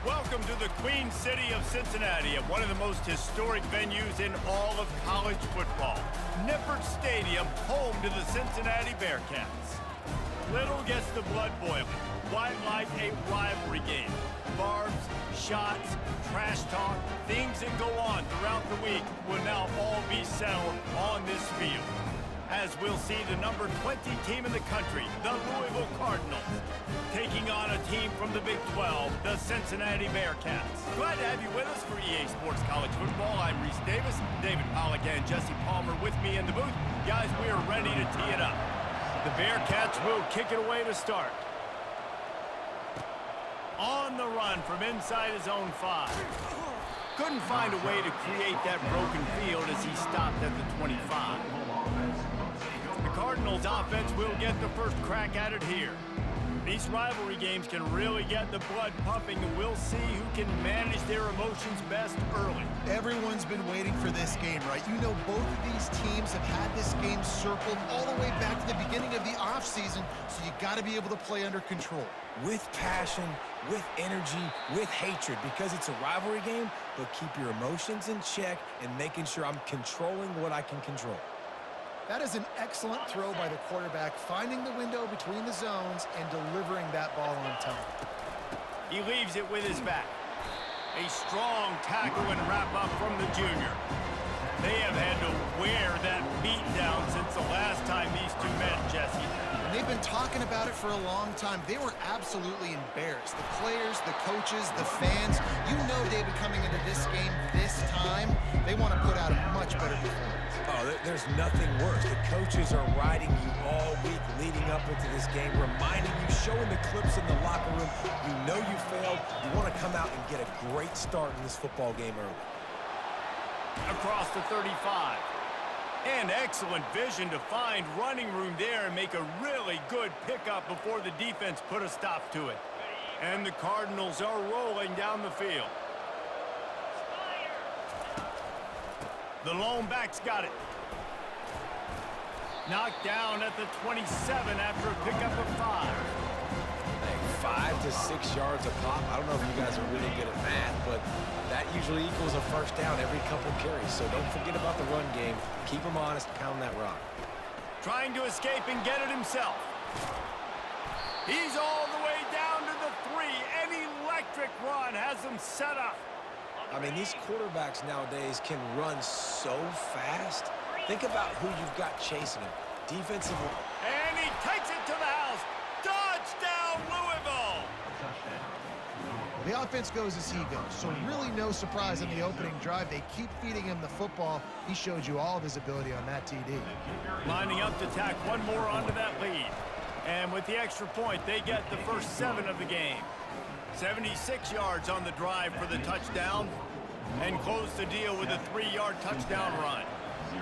Welcome to the Queen City of Cincinnati, at one of the most historic venues in all of college football. Nippert Stadium, home to the Cincinnati Bearcats. Little gets the blood boiling. Why like a rivalry game? Barbs, shots, trash talk, things that go on throughout the week will now all be settled on this field. As we'll see the number 20 team in the country, the Louisville Cardinals, taking on a team from the Big 12, the Cincinnati Bearcats. Glad to have you with us for EA Sports College Football. I'm Reese Davis, David Pollack and Jesse Palmer with me in the booth. Guys, we are ready to tee it up. The Bearcats will kick it away to start. On the run from inside his own 5. Couldn't find a way to create that broken field as he stopped at the 25. The Cardinals offense will get the first crack at it here. These rivalry games can really get the blood pumping, and we'll see who can manage their emotions best early. Everyone's been waiting for this game, right? You know, both of these teams have had this game circled all the way back to the beginning of the offseason, so you got to be able to play under control. With passion, with energy, with hatred, because it's a rivalry game, but keep your emotions in check and making sure I'm controlling what I can control. That is an excellent throw by the quarterback, finding the window between the zones and delivering that ball on time. He leaves it with his back. A strong tackle and wrap up from the junior. They have had to wear that beat down since the last time these two met, Jesse. And they've been talking about it for a long time. They were absolutely embarrassed. The players, the coaches, the fans. You know, David, coming into this game this time, they want to put out a much better performance. Oh, there's nothing worse. The coaches are riding you all week leading up into this game, reminding you, showing the clips in the locker room. You know you failed. You want to come out and get a great start in this football game early. Across the 35. And excellent vision to find running room there and make a really good pickup before the defense put a stop to it. And the Cardinals are rolling down the field. The lone back's got it. Knocked down at the 27 after a pickup of 5. Like 5 to 6 yards a pop. I don't know if you guys are really good at math, but that usually equals a first down every couple carries. So don't forget about the run game. Keep them honest, pound that rock. Trying to escape and get it himself. He's all the way down to the 3. An electric run has him set up. I mean, these quarterbacks nowadays can run so fast. Think about who you've got chasing him. Defensive. And he takes it to the house. Touchdown, Louisville! The offense goes as he goes, so really no surprise in the opening drive. They keep feeding him the football. He showed you all of his ability on that TD. Lining up to tack one more onto that lead. And with the extra point, they get the first 7 of the game. 76 yards on the drive for the touchdown, and close the deal with a 3-yard touchdown run.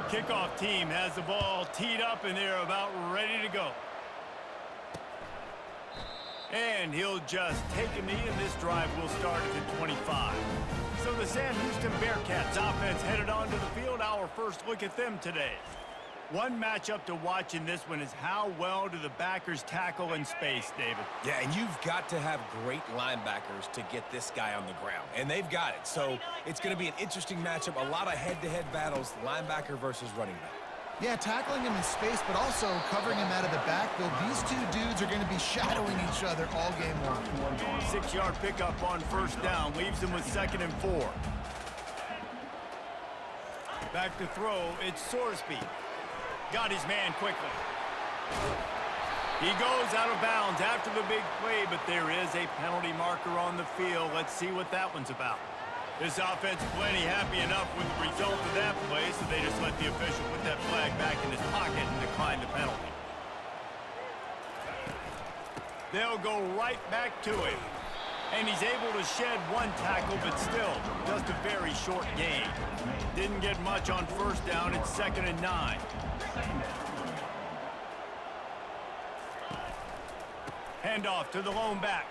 Kickoff team has the ball teed up, and they're about ready to go. And he'll just take a knee, and this drive will start at the 25. So the Sam Houston Bearcats offense headed onto the field. Our first look at them today. One matchup to watch in this one is how well do the backers tackle in space, David? Yeah, and you've got to have great linebackers to get this guy on the ground, and they've got it. So it's going to be an interesting matchup, a lot of head-to-head battles, linebacker versus running back. Yeah, tackling him in space, but also covering him out of the backfield. These two dudes are going to be shadowing each other all game long. 6-yard pickup on first down leaves him with 2nd and 4. Back to throw, it's Sorsby. Got his man quickly. He goes out of bounds after the big play, but there is a penalty marker on the field. Let's see what that one's about. This offense plenty happy enough with the result of that play, so they just let the official put that flag back in his pocket and decline the penalty. They'll go right back to him. And he's able to shed 1 tackle, but still just a very short gain. Didn't get much on first down. It's 2nd and 9. Handoff to the lone back.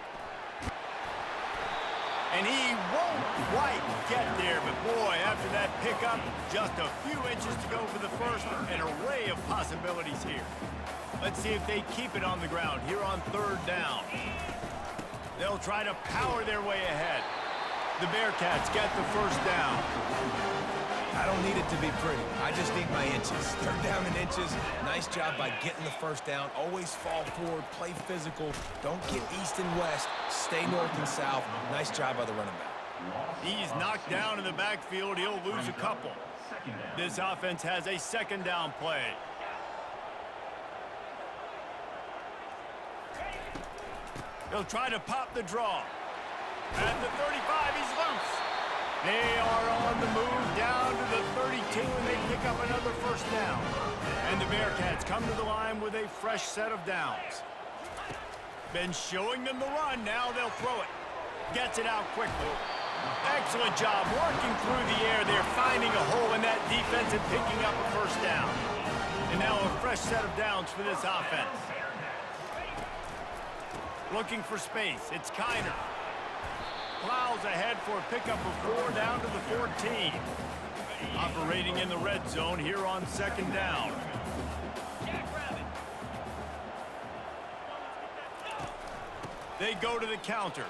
And he won't quite get there, but boy, after that pickup, just a few inches to go for the first. An array of possibilities here. Let's see if they keep it on the ground here on 3rd down. They'll try to power their way ahead. The Bearcats get the first down. I don't need it to be pretty. I just need my inches. Third down in inches. Nice job by getting the first down. Always fall forward, play physical. Don't get east and west. Stay north and south. Nice job by the running back. He's knocked down in the backfield. He'll lose a couple. This offense has a second down play. He'll try to pop the draw. At the 35, he's loose. They are on the move down to the 32, and they pick up another first down. And the Bearcats come to the line with a fresh set of downs. Been showing them the run. Now they'll throw it. Gets it out quickly. Excellent job working through the air. They're finding a hole in that defense and picking up a first down. And now a fresh set of downs for this offense. Looking for space. It's Kiner. Plows ahead for a pickup of 4 down to the 14. Operating in the red zone here on second down. They go to the counter.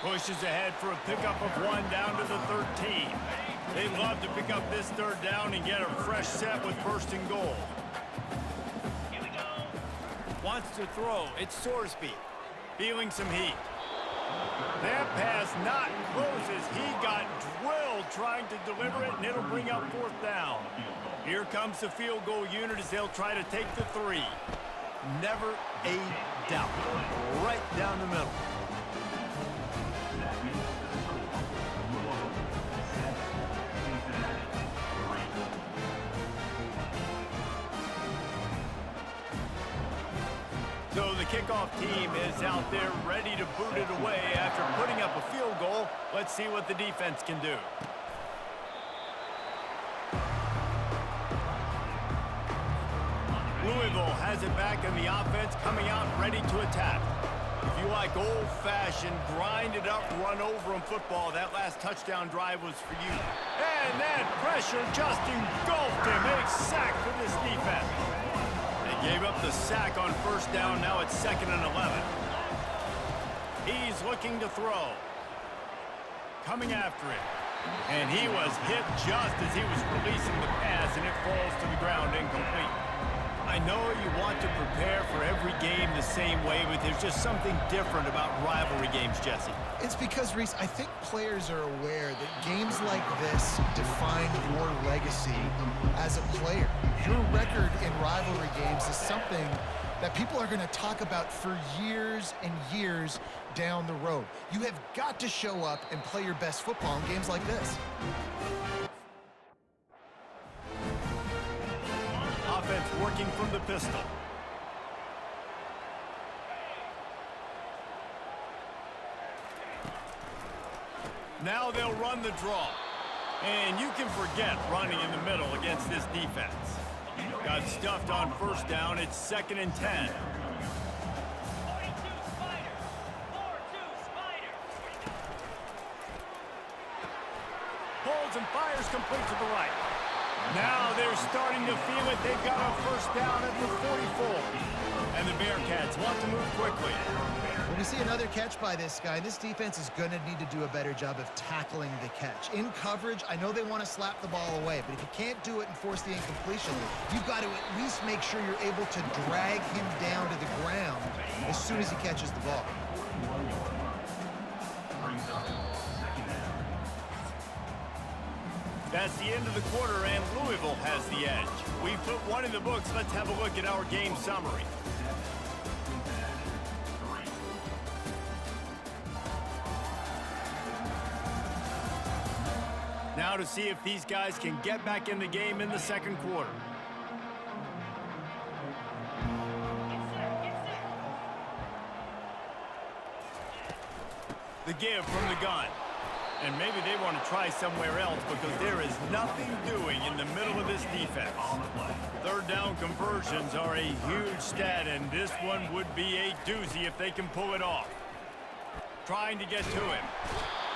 Pushes ahead for a pickup of 1 down to the 13. They love to pick up this third down and get a fresh set with first and goal. Wants to throw. It's Sorsby. Feeling some heat. That pass not closes. He got drilled trying to deliver it, and it'll bring up fourth down. Here comes the field goal unit as they'll try to take the 3. Never a doubt. Right down the middle. So the kickoff team is out there ready to boot it away after putting up a field goal. Let's see what the defense can do. Louisville has it back in the offense, coming out ready to attack. If you like old-fashioned, grind-it-up, run-over-'em football, that last touchdown drive was for you. And that pressure just engulfed him. A sack for this defense. Gave up the sack on first down. Now it's 2nd and 11. He's looking to throw. Coming after it. And he was hit just as he was releasing the pass, and it falls to the ground incomplete. I know you want to prepare for every game the same way, but there's just something different about rivalry games, Jesse. It's because, Reese, I think players are aware that games like this define your legacy as a player. Your record in rivalry games is something that people are going to talk about for years and years down the road. You have got to show up and play your best football in games like this. Offense working from the pistol. Now they'll run the draw. And you can forget running in the middle against this defense. Got stuffed on first down. It's 2nd and 10. Pulls and fires complete to the right. Now they're starting to feel it. They've got a first down at the 44. And the Bearcats want to move quickly. When we see another catch by this guy, this defense is going to need to do a better job of tackling the catch. In coverage, I know they want to slap the ball away, but if you can't do it and force the incompletion, you've got to at least make sure you're able to drag him down to the ground as soon as he catches the ball. That's the end of the quarter, and Louisville has the edge. We've put one in the books. Let's have a look at our game summary. Now to see if these guys can get back in the game in the second quarter. The give from the gun. And maybe they want to try somewhere else because there is nothing doing in the middle of this defense. Third down conversions are a huge stat, and this one would be a doozy if they can pull it off. Trying to get to him.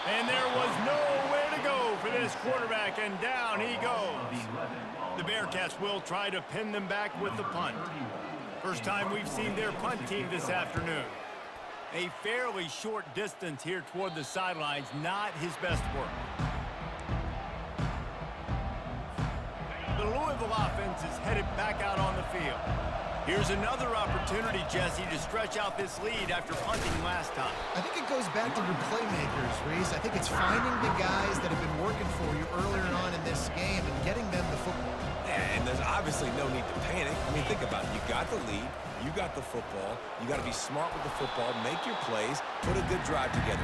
And there was nowhere to go for this quarterback, and down he goes. The Bearcats will try to pin them back with the punt. First time we've seen their punt team this afternoon. A fairly short distance here toward the sidelines, not his best work. The Louisville offense is headed back out on the field. Here's another opportunity, Jesse, to stretch out this lead after punting last time. I think it goes back to your playmakers, Reese. I think it's finding the guys that have been working for you earlier on in this game and getting them the football. Yeah, and there's obviously no need to panic. I mean, think about it. You got the lead. You got the football. You got to be smart with the football, make your plays, put a good drive together.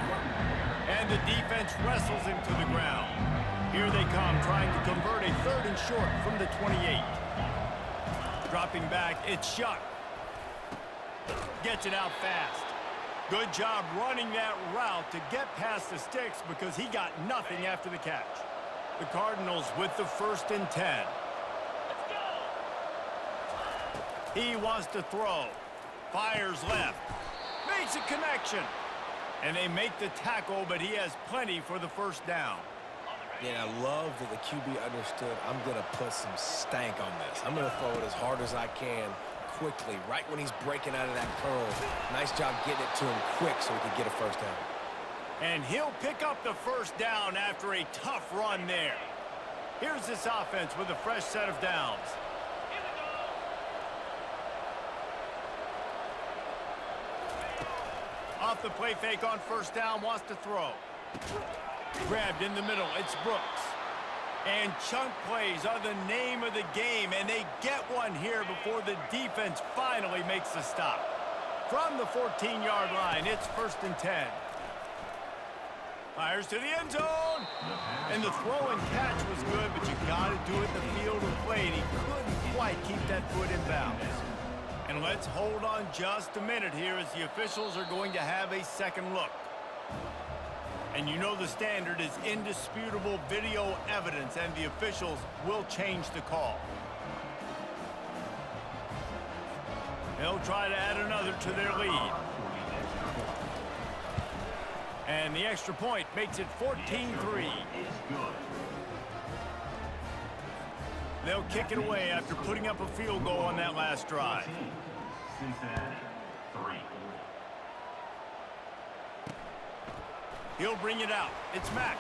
And the defense wrestles him to the ground. Here they come, trying to convert a 3rd and short from the 28. Dropping back, it's Shuck. Gets it out fast. Good job running that route to get past the sticks because he got nothing after the catch. The Cardinals with the 1st and 10. He wants to throw. Fires left. Makes a connection. And they make the tackle, but he has plenty for the 1st down. Yeah, I love that the QB understood I'm going to put some stank on this. I'm going to throw it as hard as I can quickly, right when he's breaking out of that curl. Nice job getting it to him quick so he could get a 1st down. And he'll pick up the 1st down after a tough run there. Here's this offense with a fresh set of downs. Off the play fake on 1st down, wants to throw. Grabbed in the middle, it's Brooks. And chunk plays are the name of the game, and they get one here before the defense finally makes the stop. From the 14-yard line, it's 1st and 10. Fires to the end zone. And the throw and catch was good, but you got to do it in the field of play, and he couldn't quite keep that foot in bounds. And let's hold on just a minute here as the officials are going to have a second look. And you know the standard is indisputable video evidence, and the officials will change the call. They'll try to add another to their lead. And the extra point makes it 14-3. They'll kick it away after putting up a field goal on that last drive. Cincinnati, 3. He'll bring it out. It's Mack.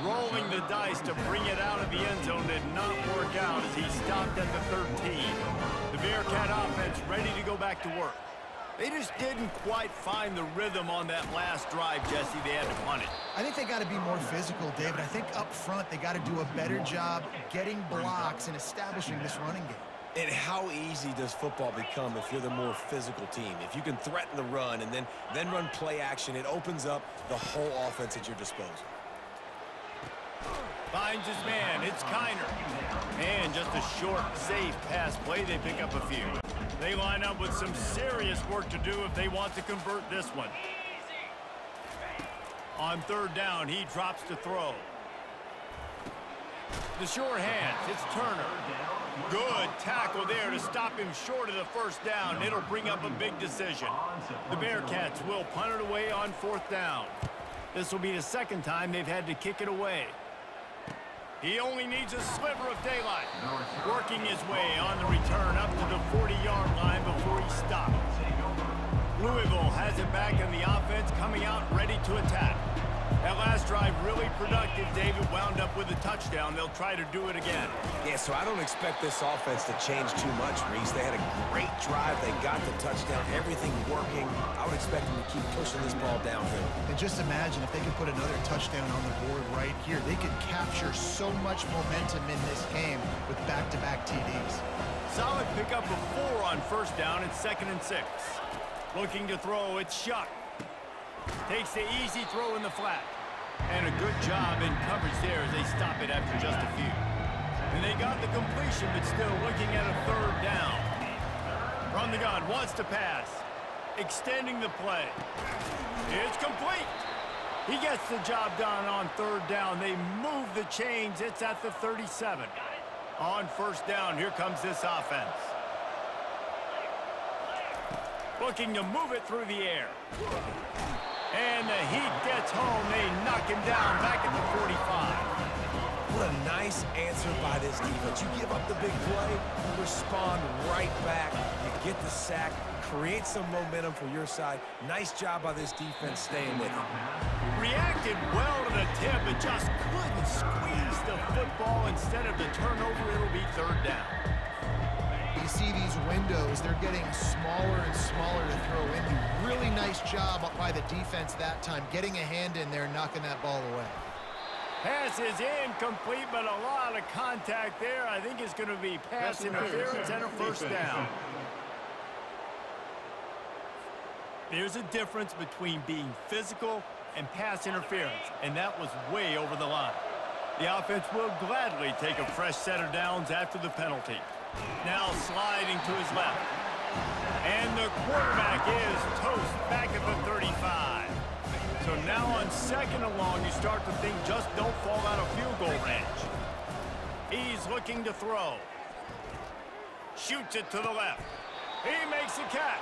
Rolling the dice to bring it out of the end zone did not work out as he stopped at the 13. The Bearcat offense ready to go back to work. They just didn't quite find the rhythm on that last drive, Jesse. They had to punt it. I think they got to be more physical, David. I think up front they got to do a better job getting blocks and establishing this running game. And how easy does football become if you're the more physical team? If you can threaten the run and then run play action, it opens up the whole offense at your disposal. Finds his man. It's Kiner. And just a short, safe pass play. They pick up a few. They line up with some serious work to do if they want to convert this one. On 3rd down, he drops to throw. The short hands. It's Turner. Good tackle there to stop him short of the 1st down. It'll bring up a big decision. The Bearcats will punt it away on 4th down. This will be the 2nd time they've had to kick it away. He only needs a sliver of daylight. Working his way on the return up to the 40-yard line before he stops. Louisville has it back in the offense, coming out ready to attack. That last drive really productive. David wound up with a touchdown. They'll try to do it again. Yeah, so I don't expect this offense to change too much, Reese. They had a great drive. They got the touchdown. Everything working. I would expect them to keep pushing this ball downhill. And just imagine if they could put another touchdown on the board right here. They could capture so much momentum in this game with back-to-back TDs. Solid pickup of 4 on 1st down. It's 2nd and 6. Looking to throw, it's Shuck. Takes the easy throw in the flat. And a good job in coverage there as they stop it after just a few. And they got the completion, but still looking at a 3rd down. From the gun, wants to pass. Extending the play. It's complete. He gets the job done on 3rd down. They move the chains. It's at the 37. On 1st down, here comes this offense. Looking to move it through the air. And the heat gets home. They knock him down back at the 45. What a nice answer by this defense. You give up the big play, you respond right back, you get the sack, create some momentum for your side. Nice job by this defense staying with it. Reacted well to the tip, but just couldn't squeeze the football. Instead of the turnover, it'll be third down. You see these windows, they're getting smaller and smaller to throw into. Really nice job by the defense that time, getting a hand in there, knocking that ball away. Pass is incomplete, but a lot of contact there. I think it's going to be pass interference and a first down. There's a difference between being physical and pass interference, and that was way over the line. The offense will gladly take a fresh set of downs after the penalty. Now sliding to his left. And the quarterback is toast back at the 35. So now on second and long, you start to think just don't fall out of field goal range. He's looking to throw. Shoots it to the left. He makes the catch.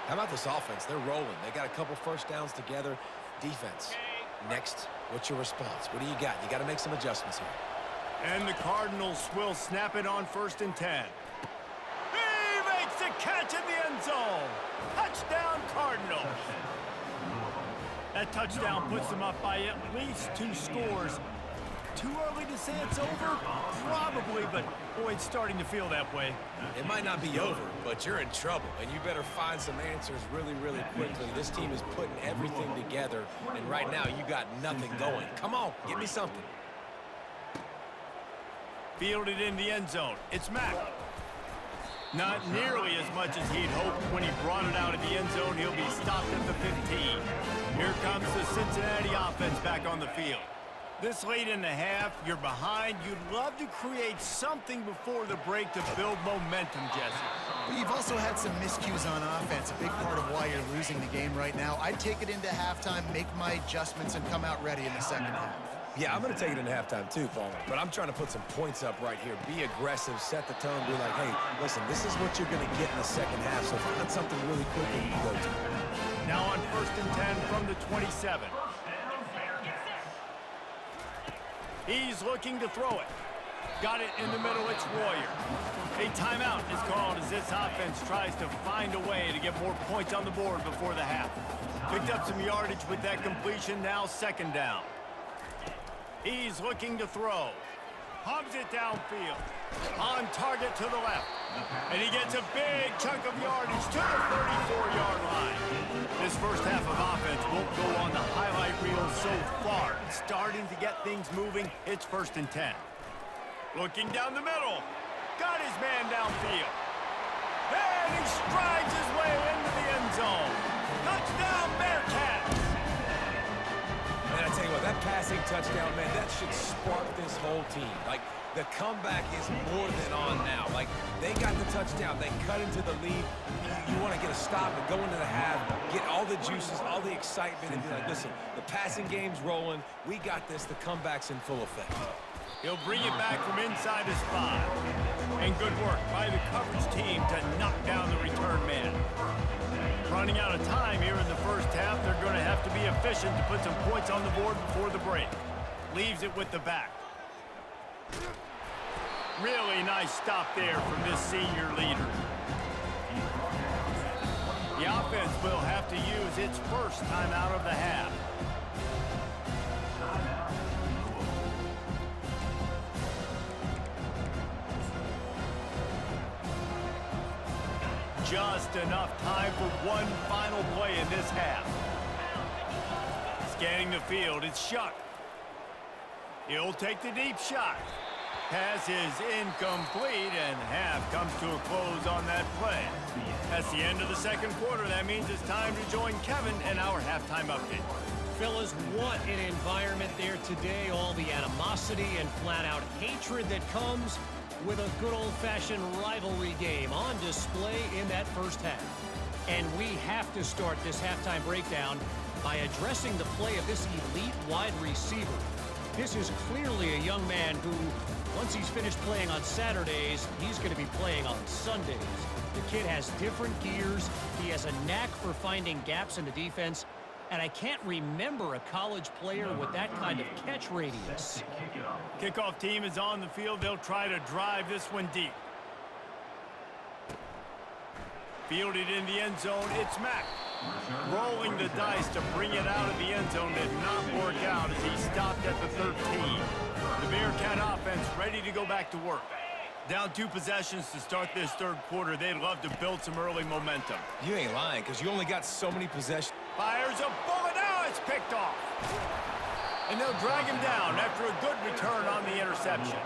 How about this offense? They're rolling. They got a couple first downs together. Defense. Next, what's your response? What do you got? You got to make some adjustments here. And the Cardinals will snap it on 1st and 10. He makes the catch in the end zone. Touchdown, Cardinals. That touchdown puts them up by at least 2 scores. Too early to say it's over? Probably, but boy, it's starting to feel that way. It might not be over, but you're in trouble, and you better find some answers really, really quickly. This team is putting everything together, and right now you got nothing going. Come on, give me something. Fielded in the end zone. It's Mack. Not nearly as much as he'd hoped when he brought it out of the end zone. He'll be stopped at the 15. Here comes the Cincinnati offense back on the field. This late in the half, you're behind. You'd love to create something before the break to build momentum, Jesse. But you've also had some miscues on offense, a big part of why you're losing the game right now. I'd take it into halftime, make my adjustments, and come out ready in the second half. Yeah, I'm going to take it into halftime too, Paul. But I'm trying to put some points up right here. Be aggressive, set the tone, be like, hey, listen, this is what you're going to get in the second half, so find something really quick that you can go to. Now on 1st and 10 from the 27. He's looking to throw it. Got it in the middle, it's Warrior. A timeout is called as this offense tries to find a way to get more points on the board before the half. Picked up some yardage with that completion, now 2nd down. He's looking to throw. Hubs it downfield. On target to the left. And he gets a big chunk of yardage to the 34-yard line. This first half of offense won't go on the highlight reel so far. It's starting to get things moving. It's 1st and 10. Looking down the middle. Got his man downfield. And he strides his way into the end zone. Touchdown, Bearcats! Man, I tell you what, that passing touchdown, man, that should spark this whole team. Like, the comeback is more than on now. Like, they got the touchdown. They cut into the lead. You want to get a stop and go into the half, get all the juices, all the excitement, and be like, listen, the passing game's rolling. We got this. The comeback's in full effect. He'll bring it back from inside his 5. And good work by the coverage team to knock down the return man. Running out of time here in the first half, they're going to have to be efficient to put some points on the board before the break. Leaves it with the back. Really nice stop there from this senior leader. The offense will have to use its first timeout of the half. Just enough time for one final play in this half. Scanning the field, it's Shuck. He'll take the deep shot. Pass is incomplete, and half comes to a close on that play. That's the end of the second quarter. That means it's time to join Kevin in our halftime update. Fellas, what an environment there today. All the animosity and flat-out hatred that comes with a good old-fashioned rivalry game on display in that first half. And we have to start this halftime breakdown by addressing the play of this elite wide receiver. This is clearly a young man who, once he's finished playing on Saturdays, he's going to be playing on Sundays. The kid has different gears. He has a knack for finding gaps in the defense. and I can't remember a college player with that kind of catch radius. Kickoff team is on the field. They'll try to drive this one deep. Fielded in the end zone, it's Mack. Rolling the dice to bring it out of the end zone did not work out as he stopped at the 13. The Bearcat offense ready to go back to work. Down 2 possessions to start this third quarter. They'd love to build some early momentum. You ain't lying, because you only got so many possessions. Fires a bullet. Now it's picked off. And they'll drag him down after a good return on the interception.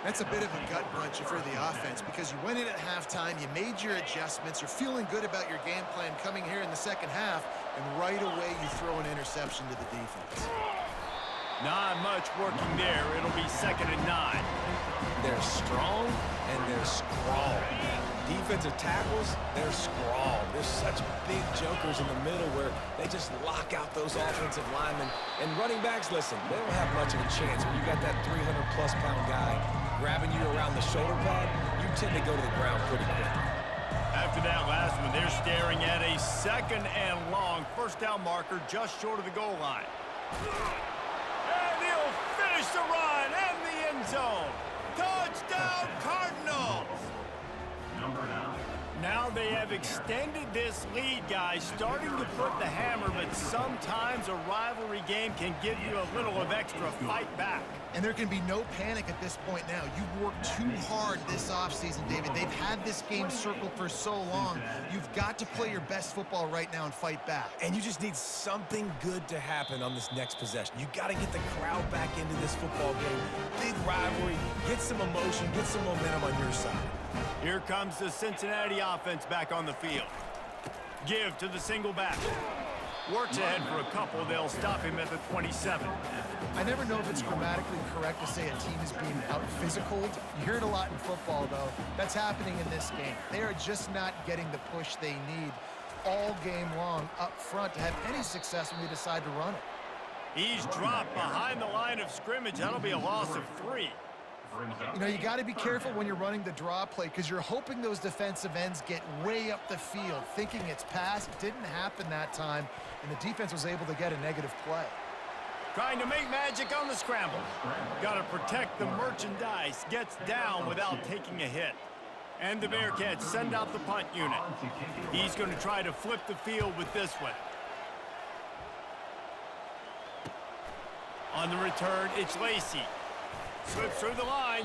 That's a bit of a gut punch for the offense because you went in at halftime, you made your adjustments, you're feeling good about your game plan coming here in the second half, and right away you throw an interception to the defense. Not much working there. It'll be 2nd and 9. They're strong and they're scrawled. Defensive tackles, they're scrawled. There's such big jokers in the middle where they just lock out those offensive linemen. And running backs, listen, they don't have much of a chance. When you got that 300-plus pound guy grabbing you around the shoulder pad, you tend to go to the ground pretty quickly. After that last one, they're staring at a 2nd and long. First down marker just short of the goal line. And he'll finish the run and the end zone. Touchdown, Cardinals! Now they have extended this lead, guys, starting to put the hammer, but sometimes a rivalry game can give you a little of extra fight back. And there can be no panic at this point now. You've worked too hard this offseason, David. They've had this game circled for so long. You've got to play your best football right now and fight back. And you just need something good to happen on this next possession. You got to get the crowd back into this football game. Big rivalry, get some emotion, get some momentum on your side. Here comes the Cincinnati offense back on the field. Give to the single back. Works ahead for a couple. They'll stop him at the 27. I never know if it's grammatically correct to say a team is being out-physicaled. You hear it a lot in football, though. That's happening in this game. They are just not getting the push they need all game long up front to have any success when they decide to run it. He's dropped behind the line of scrimmage. That'll be a loss of 3. You know, you got to be careful when you're running the draw play because you're hoping those defensive ends get way up the field, thinking it's pass. It didn't happen that time, and the defense was able to get a negative play. Trying to make magic on the scramble. Got to protect the merchandise. Gets down without taking a hit. And the Bearcats send out the punt unit. He's going to try to flip the field with this one. On the return, it's Lacey. Slips through the line.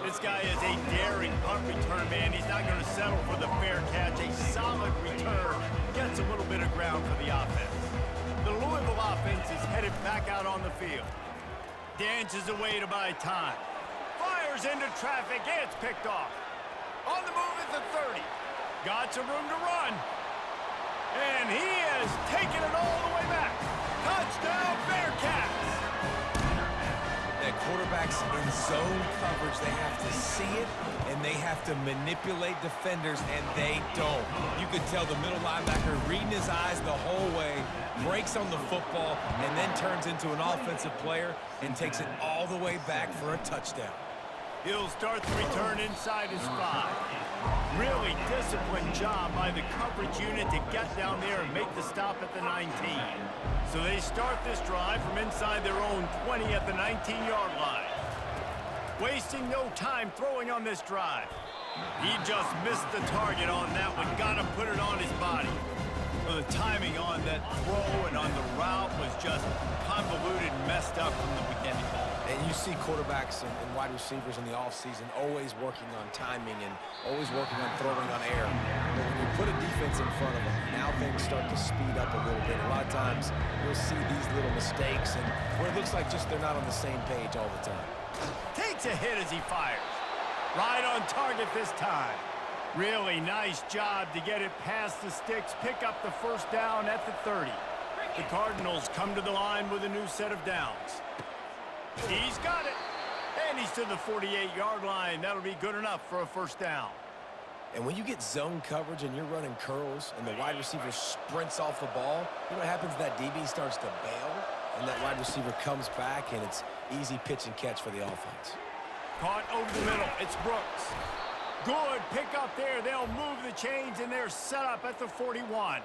This guy is a daring punt return man. He's not going to settle for the fair catch. A solid return. Gets a little bit of ground for the offense. The Louisville offense is headed back out on the field. Dances away to buy time. Fires into traffic. It's picked off. On the move at the 30. Got some room to run. And he has taken it all the way back. Touchdown, Bearcats! Quarterbacks in zone coverage, they have to see it and they have to manipulate defenders, and they don't. You could tell the middle linebacker reading his eyes the whole way, breaks on the football, and then turns into an offensive player and takes it all the way back for a touchdown. He'll start the return inside his 5. Really disciplined job by the coverage unit to get down there and make the stop at the 19. So they start this drive from inside their own 20 at the 19-yard line. Wasting no time throwing on this drive. He just missed the target on that one. Got to put it on his body. Well, the timing on that throw and on the route was just convoluted, messed up from the beginning. And you see quarterbacks and wide receivers in the offseason always working on timing and always working on throwing on air. But when you put a defense in front of them, now things start to speed up a little bit. A lot of times you'll see these little mistakes and where it looks like just they're not on the same page all the time. Takes a hit as he fires. Right on target this time. Really nice job to get it past the sticks, pick up the first down at the 30. The Cardinals come to the line with a new set of downs. He's got it. And he's to the 48-yard line. That'll be good enough for a first down. And when you get zone coverage and you're running curls and the wide receiver sprints off the ball, you know what happens? That DB starts to bail, and that wide receiver comes back, and it's easy pitch and catch for the offense. Caught over the middle. It's Brooks. Good pick up there. They'll move the chains, and they're set up at the 41.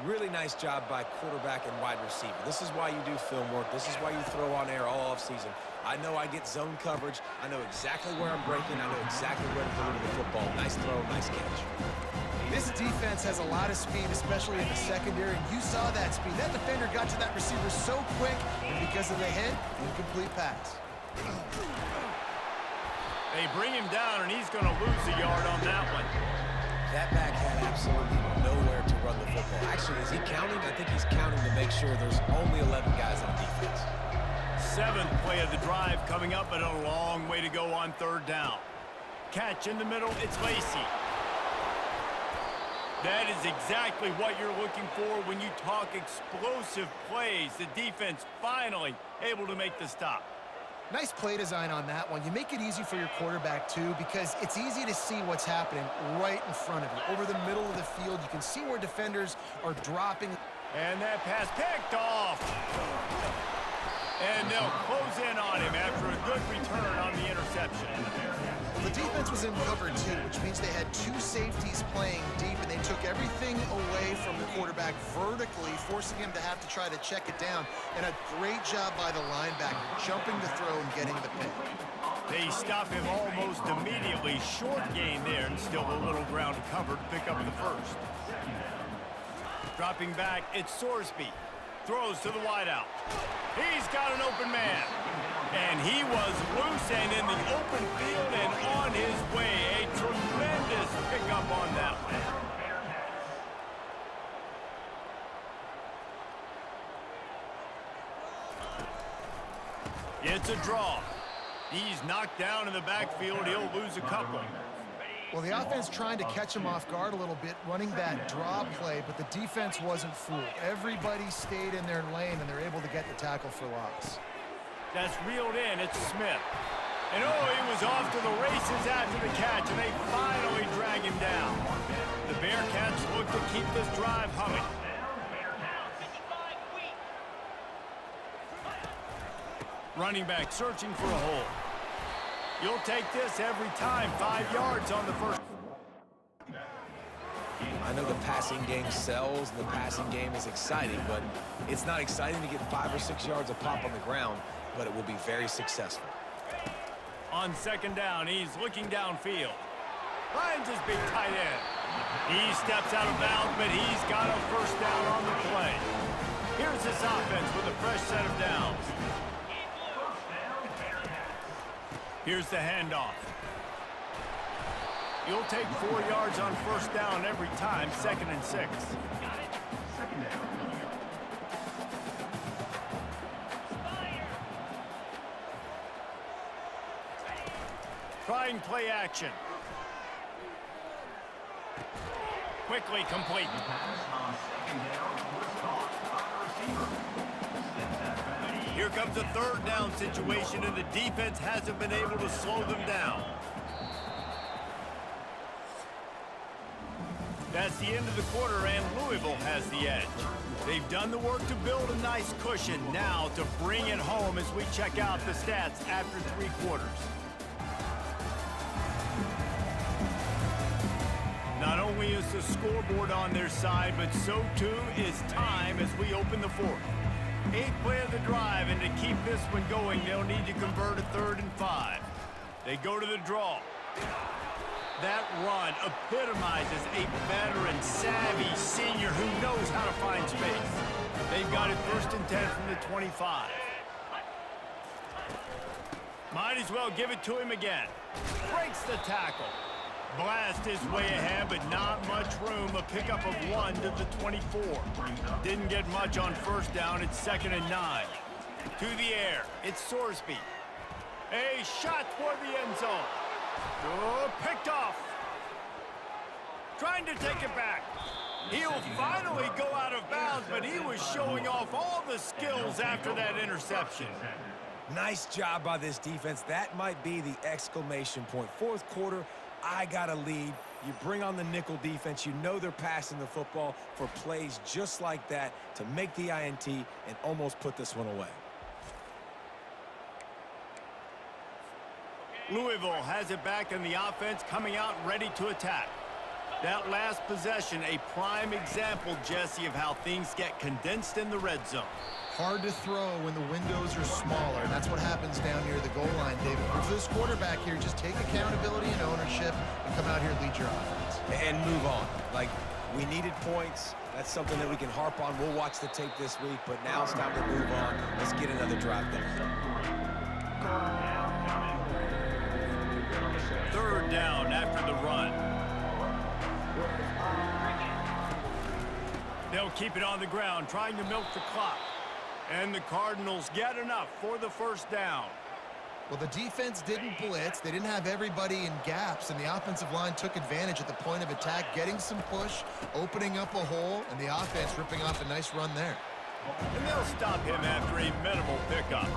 Really nice job by quarterback and wide receiver. This is why you do film work. This is why you throw on air all offseason. I know I get zone coverage. I know exactly where I'm breaking. I know exactly where to deliver the football. Nice throw, nice catch. This defense has a lot of speed, especially in the secondary, and you saw that speed. That defender got to that receiver so quick, and because of the hit, incomplete pass. They bring him down, and he's going to lose a yard on that one. That back had absolutely nowhere to run the football. Actually, is he counting? I think he's counting to make sure there's only 11 guys on defense. 7th play of the drive coming up, but a long way to go on 3rd down. Catch in the middle, it's Lacey. That is exactly what you're looking for when you talk explosive plays. The defense finally able to make the stop. Nice play design on that one. You make it easy for your quarterback, too, because it's easy to see what's happening right in front of you. Over the middle of the field, you can see where defenders are dropping. And that pass picked off. And they'll close in on him after a good return on the interception. The defense was in cover 2, which means they had 2 safeties playing deep, and they took everything away from the quarterback vertically, forcing him to have to try to check it down. And a great job by the linebacker, jumping the throw and getting the pick. They stop him almost immediately. Short gain there, and still a little ground to cover to pick up the first. Dropping back, it's Sorsby. Throws to the wideout. He's got an open man. And he was loose and in the open field and on his way. A tremendous pickup on that one. It's a draw. He's knocked down in the backfield. He'll lose a couple. Well, the offense trying to catch him off guard a little bit, running that draw play, but the defense wasn't fooled. Everybody stayed in their lane, and they're able to get the tackle for loss. That's reeled in. It's Smith. And oh, he was off to the races after the catch, and they finally drag him down. The Bearcats look to keep this drive humming. Running back searching for a hole. You'll take this every time. 5 yards on the first. I know the passing game sells, and the passing game is exciting, but it's not exciting to get 5 or 6 yards of pop on the ground, but it will be very successful. On 2nd down, he's looking downfield. Finds his big tight end. He steps out of bounds, but he's got a first down on the play. Here's this offense with a fresh set of downs. Here's the handoff. You'll take 4 yards on 1st down every time, 2nd and 6. Trying play action. Quickly complete. Here comes a 3rd down situation, and the defense hasn't been able to slow them down. That's the end of the quarter, and Louisville has the edge. They've done the work to build a nice cushion. Now to bring it home as we check out the stats after 3 quarters. Not only is the scoreboard on their side, but so too is time as we open the 4th. 8th play of the drive, and to keep this one going, they'll need to convert a 3rd and 5. They go to the draw. That run epitomizes a veteran, savvy senior who knows how to find space. They've got it 1st and 10 from the 25. Might as well give it to him again. Breaks the tackle. Blast his way ahead, but not much room. A pickup of 1 to the 24. Didn't get much on 1st down. It's 2nd and 9. To the air. It's Sorsby. A shot toward the end zone. Oh, picked off. Trying to take it back. He'll finally go out of bounds, but he was showing off all the skills after that interception. Nice job by this defense. That might be the exclamation point. 4th quarter, I got a lead. You bring on the nickel defense. You know they're passing the football for plays just like that to make the INT and almost put this one away. Louisville has it back in the offense, coming out ready to attack. That last possession, a prime example, Jesse, of how things get condensed in the red zone. Hard to throw when the windows are smaller, and that's what happens down near the goal line, David. But for this quarterback here, just take accountability and ownership and come out here and lead your offense. And move on. Like, we needed points. That's something that we can harp on. We'll watch the tape this week, but now it's time to move on. Let's get another drive done. Third down after the run. They'll keep it on the ground, trying to milk the clock. And the Cardinals get enough for the first down. Well, the defense didn't blitz. They didn't have everybody in gaps, and the offensive line took advantage at the point of attack, getting some push, opening up a hole, and the offense ripping off a nice run there. And they'll stop him after a minimal pickup.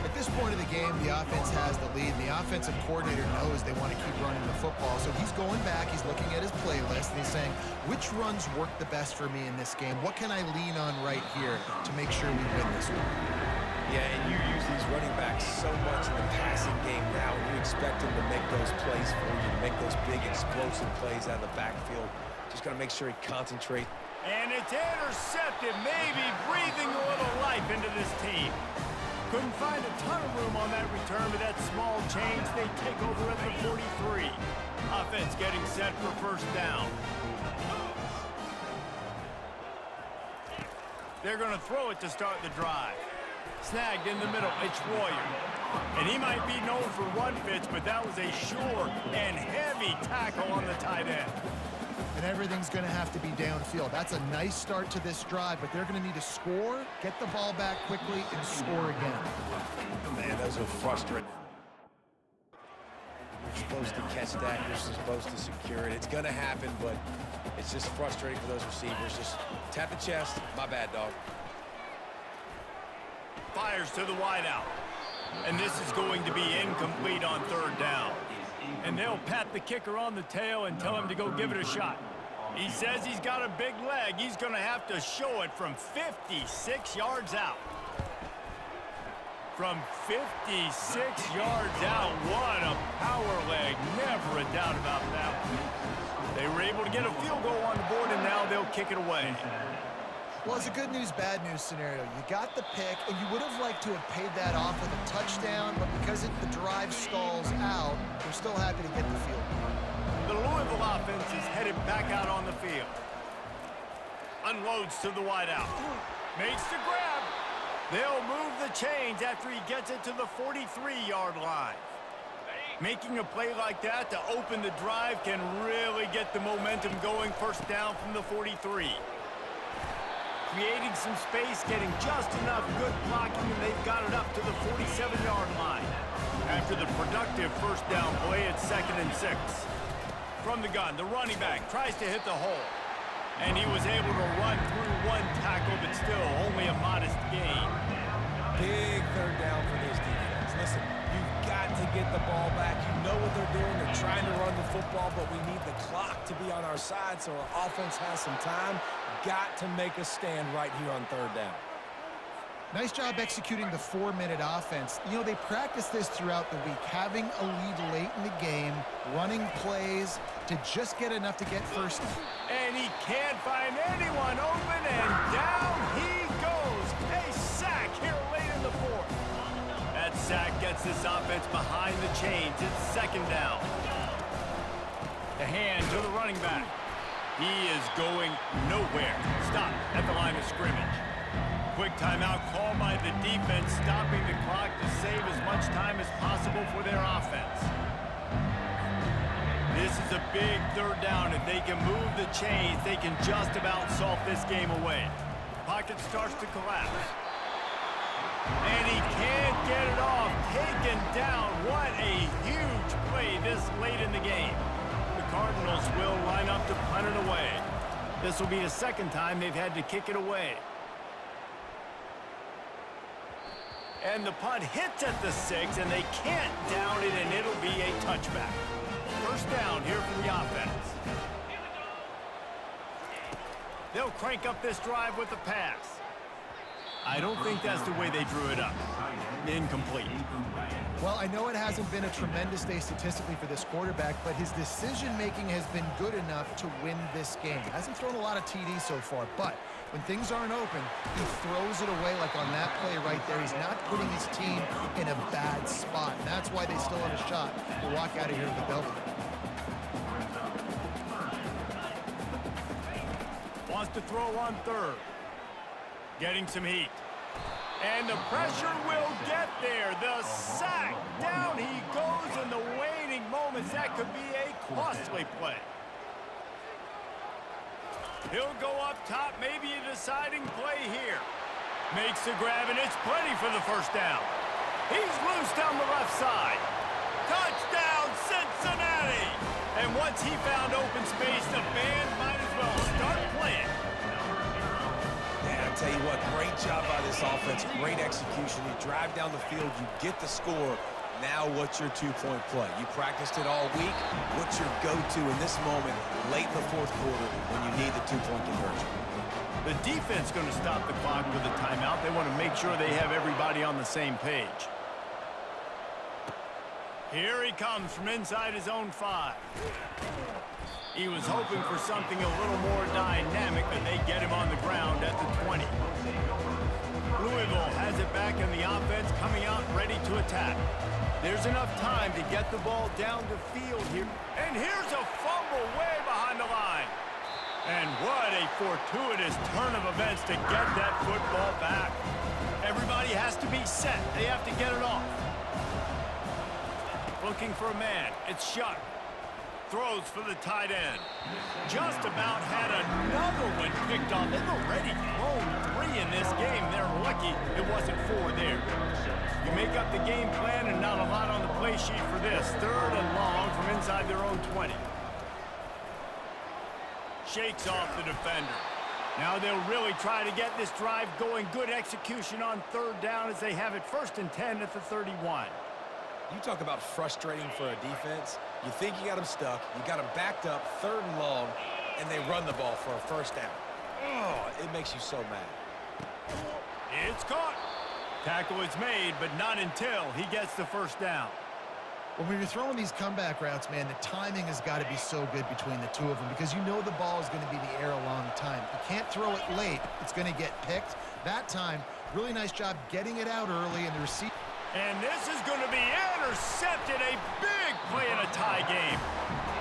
At this point of the game, the offense has the lead, and the offensive coordinator knows they want to keep running the football. So he's going back, he's looking at his playlist, and he's saying, which runs work the best for me in this game? What can I lean on right here to make sure we win this one? Yeah, and you use these running backs so much in the passing game now, and you expect them to make those plays for you, to make those big explosive plays out of the backfield. Just got to make sure he concentrates. And it's intercepted, maybe breathing a little life into this team. Couldn't find a ton of room on that return, but that small change, they take over at the 43. Offense getting set for first down. They're going to throw it to start the drive. Snagged in the middle, it's Royer. And he might be known for run fits, but that was a sure and heavy tackle on the tight end. And everything's going to have to be downfield. That's a nice start to this drive, but they're going to need to score, get the ball back quickly, and score again. Man, those are frustrating. You're supposed to catch that. You're supposed to secure it. It's going to happen, but it's just frustrating for those receivers. Just tap the chest. My bad, dog. Fires to the wideout. And this is going to be incomplete on third down. And they'll pat the kicker on the tail and tell him to go give it a shot. He says he's got a big leg. He's going to have to show it from 56 yards out. From 56 yards out, what a power leg. Never a doubt about that one. They were able to get a field goal on the board, and now they'll kick it away. Well, it's a good news, bad news scenario. You got the pick, and you would have liked to have paid that off with a touchdown, but because the drive stalls out, they're still happy to get the field goal. The Louisville offense is headed back out on the field. Unloads to the wideout. Makes the grab. They'll move the chains after he gets it to the 43-yard line. Making a play like that to open the drive can really get the momentum going. First down from the 43. Creating some space, getting just enough good blocking, and they've got it up to the 47-yard line. After the productive first down play, it's 2nd and 6. From the gun, the running back tries to hit the hole. And he was able to run through one tackle, but still only a modest gain. Big third down for this defense. Listen, you've got to get the ball back. You know what they're doing. They're trying to run the football, but we need the clock to be on our side so our offense has some time. Got to make a stand right here on third down. Nice job executing the 4-minute offense. You know, they practice this throughout the week, having a lead late in the game, running plays to just get enough to get first down. And he can't find anyone open, and down he goes. A sack here late in the fourth. That sack gets this offense behind the chains. It's 2nd down. The hand to the running back. He is going nowhere. Stop at the line of scrimmage. Quick timeout called by the defense, stopping the clock to save as much time as possible for their offense. This is a big third down. If they can move the chains, they can just about solve this game away. Pocket starts to collapse. And he can't get it off. Taken down. What a huge play this late in the game. Cardinals will line up to punt it away. This will be the 2nd time they've had to kick it away. And the punt hits at the 6, and they can't down it, and it'll be a touchback. First down here for the offense. They'll crank up this drive with the pass. I don't think that's the way they drew it up. incomplete. Well, I know it hasn't been a tremendous day statistically for this quarterback, but his decision-making has been good enough to win this game. Hasn't thrown a lot of TDs so far, but when things aren't open, he throws it away like on that play right there. He's not putting his team in a bad spot, and that's why they still have a shot to walk out of here with a W. Wants to throw on third. Getting some heat. And the pressure will get there. The sack. Down he goes in the waning moments. That could be a costly play. He'll go up top. Maybe a deciding play here. Makes the grab, and it's plenty for the first down. He's loose down the left side. Touchdown, Cincinnati! And once he found open space, the band might as well start playing. Yeah, I'll tell you what, great job by this offense, great execution. You drive down the field, you get the score. Now what's your two-point play? You practiced it all week. What's your go-to in this moment late in the fourth quarter when you need the two-point conversion? The defense going to stop the clock with a timeout. They want to make sure they have everybody on the same page. Here he comes from inside his own 5. He was hoping for something a little more dynamic, but they get him on the ground at the 20. Louisville has it back in the offense, coming out ready to attack. There's enough time to get the ball down the field here. And here's a fumble way behind the line. And what a fortuitous turn of events to get that football back. Everybody has to be set. They have to get it off. Looking for a man. It's Shuck. Throws for the tight end. Just about had another one picked off. They've already thrown 3 in this game. They're lucky it wasn't 4 there. You make up the game plan and not a lot on the play sheet for this. 3rd and long from inside their own 20. Shakes off the defender. Now they'll really try to get this drive going. Good execution on 3rd down as they have it 1st and 10 at the 31. You talk about frustrating for a defense. You think you got them stuck, you got them backed up, 3rd and long, and they run the ball for a 1st down. Oh, it makes you so mad. It's caught. Tackle is made, but not until he gets the 1st down. Well, when you're throwing these comeback routes, man, the timing has got to be so good between the two of them because you know the ball is going to be in the air a long time. You can't throw it late. It's going to get picked. That time, really nice job getting it out early, and the receiver. And this is going to be intercepted. A big play in a tie game.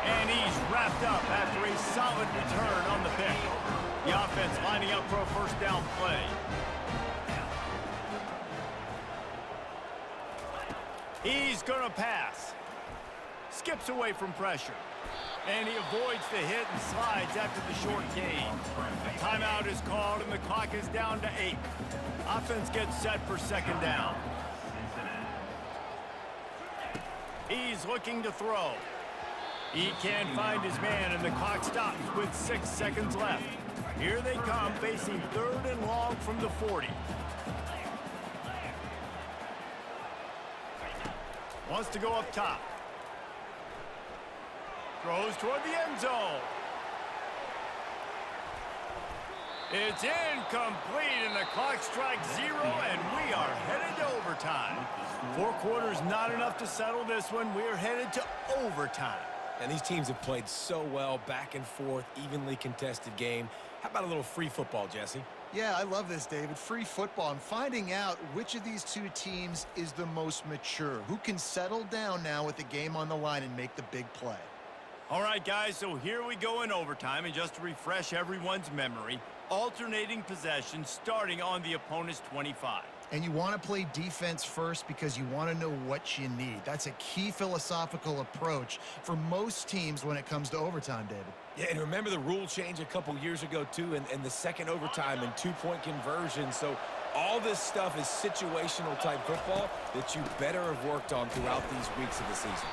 And he's wrapped up after a solid return on the pick. The offense lining up for a 1st down play. He's going to pass. Skips away from pressure. And he avoids the hit and slides after the short gain. A timeout is called, and the clock is down to 8. Offense gets set for 2nd down. He's looking to throw. He can't find his man, and the clock stops with 6 seconds left. Here they come, facing 3rd and long from the 40. Wants to go up top. Throws toward the end zone. It's incomplete, and the clock strikes 0, and we are headed to overtime. 4 quarters not enough to settle this one. We're headed to overtime. And these teams have played so well, back and forth, evenly contested game. How about a little free football, Jesse? Yeah, I love this, David. Free football. I'm finding out which of these two teams is the most mature, who can settle down now with the game on the line and make the big play. All right, guys, so here we go in overtime, and just to refresh everyone's memory, alternating possession starting on the opponent's 25. And you want to play defense first because you want to know what you need. That's a key philosophical approach for most teams when it comes to overtime, David. Yeah, and remember the rule change a couple years ago, too, and the second overtime and 2-point conversion. So all this stuff is situational type football that you better have worked on throughout these weeks of the season.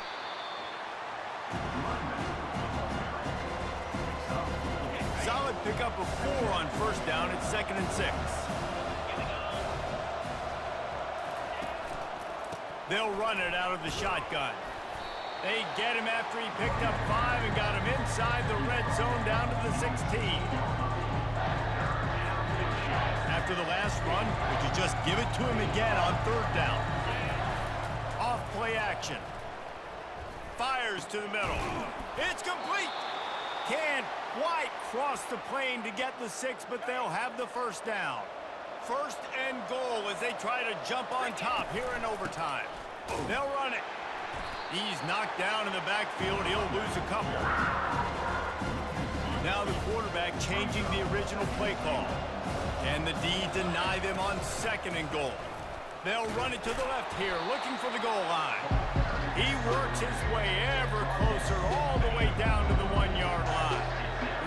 Solid pickup of 4 on 1st down. It's 2nd and 6. They'll run it out of the shotgun. They get him after he picked up 5 and got him inside the red zone down to the 16. After the last run, would you just give it to him again on 3rd down? play action. Fires to the middle. It's complete. Can't quite cross the plane to get the 6, but they'll have the first down. First and goal as they try to jump on top here in overtime. They'll run it. He's knocked down in the backfield. He'll lose a couple. Now the quarterback changing the original play call. Can the D deny them on second and goal? They'll run it to the left here, looking for the goal line. He works his way ever closer all the way down to the 1-yard line.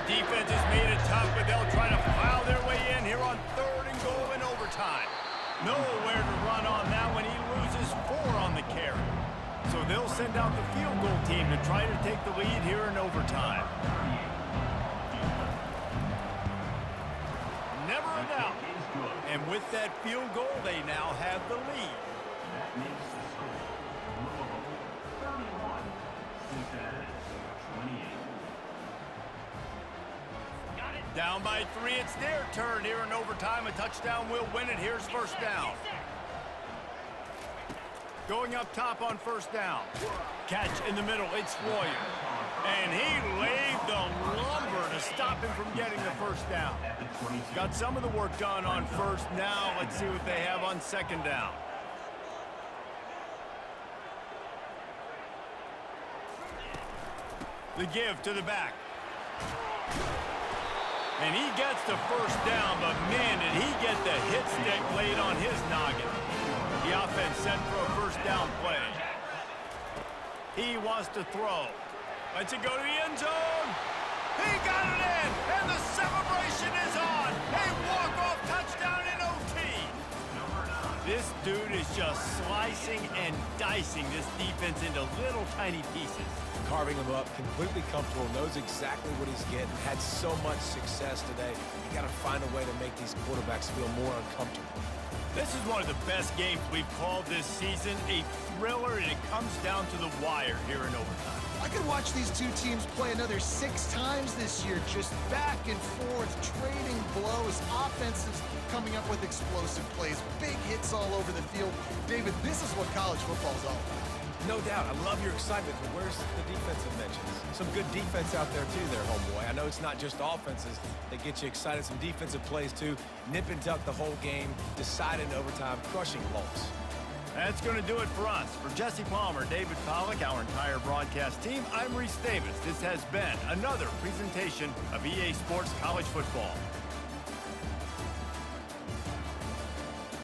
The defense has made it tough, but they'll try to plow their way in here on third and goal in overtime. Nowhere to run on that when he loses 4 on the carry. So they'll send out the field goal team to try to take the lead here in overtime. Never a doubt. And with that field goal, they now have the lead. That makes the score Louisville 31, Cincinnati 28. Down by 3, it's their turn here in overtime. A touchdown will win it. Here's first down. Going up top on first down. Catch in the middle, it's Royer. And he laid the lumber to stop him from getting the first down. Got some of the work done on first. Now let's see what they have on second down. The give to the back. And he gets the first down, but man, did he get the hit stick laid on his noggin. The offense set for a first down play. He wants to throw. Lets it go to the end zone. He got it in, and the celebration is on. A walk-off touchdown in OT. This dude is just slicing and dicing this defense into little tiny pieces. Carving him up, completely comfortable, knows exactly what he's getting, had so much success today. You got to find a way to make these quarterbacks feel more uncomfortable. This is one of the best games we've called this season, a thriller, and it comes down to the wire here in overtime. I could watch these two teams play another 6 times this year, just back and forth, trading blows, offenses coming up with explosive plays, big hits all over the field. David, this is what college football is all about. No doubt. I love your excitement, but where's the defensive mentions? Some good defense out there, too, there, homeboy. I know it's not just offenses that get you excited. Some defensive plays, too. Nip and tuck the whole game, decide in overtime, crushing blows. That's going to do it for us. For Jesse Palmer, David Pollack, our entire broadcast team, I'm Reese Davis. This has been another presentation of EA Sports College Football.